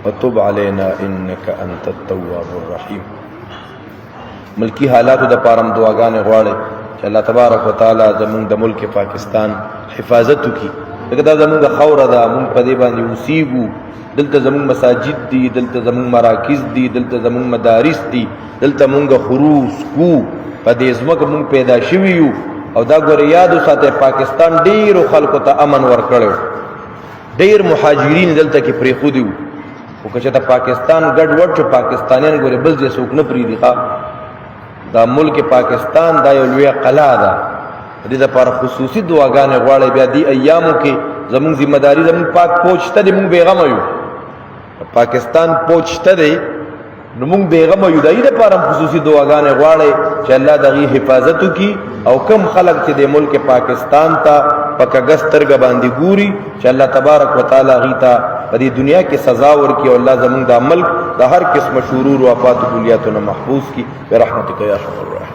وتب علينا انك انت التواب الرحیم. ملکی حالاتو د پارم دعاګانې غواړي چې الله تبارک وتعالى زمونږ د ملک پاکستان حفاظت وکړي. دغه دا زمونږ د خوره ده، مونږ په دې باندې اوسېږو، دلته زمونږ مساجد دي، دلته زمونږ مراکز دي، دلته زمونږ مدارس دي، دلته مونږ خروس کو، په دې ځمکه مونږ پیدا شوي یو. او دا ګورې یاد وساتئ پاکستان ډېرو خلکو ته امن ورکړی و، ډېر مهاجرین دلته کې پرېښودي وو. خو که چېرته پاکستان ګډ وډ شو، پاکستانیان ګورې بل ځای څوک نه پرېږدي. دا ملک پاکستان دا یو لویه قلعه ده، د دې لپاره خصوصي دعاګانې غواړي. بیا دې ایامو کې زمونږ ذمہ داري، زمونږ پاک فوج شته دی، مونږ بېغمه یو. پاکستان فوج شته دی نو مونږ بېغمه یو. د دې لپاره خصوصي دعاګانې غواړي چې الله د هغې حفاظت وکړي. او کم خلک چې د ملک پاکستان ته په کږه سترګه باندې ګوري، چې الله تبارک وتعالی هغې ته په دې دنیا کې سزا ورکړي، او الله زمونږ دا ملک د هر قسمه شرور و آفات و کلیاتو نه محفوظ کړي برحمتک یا ارحم الراحمین.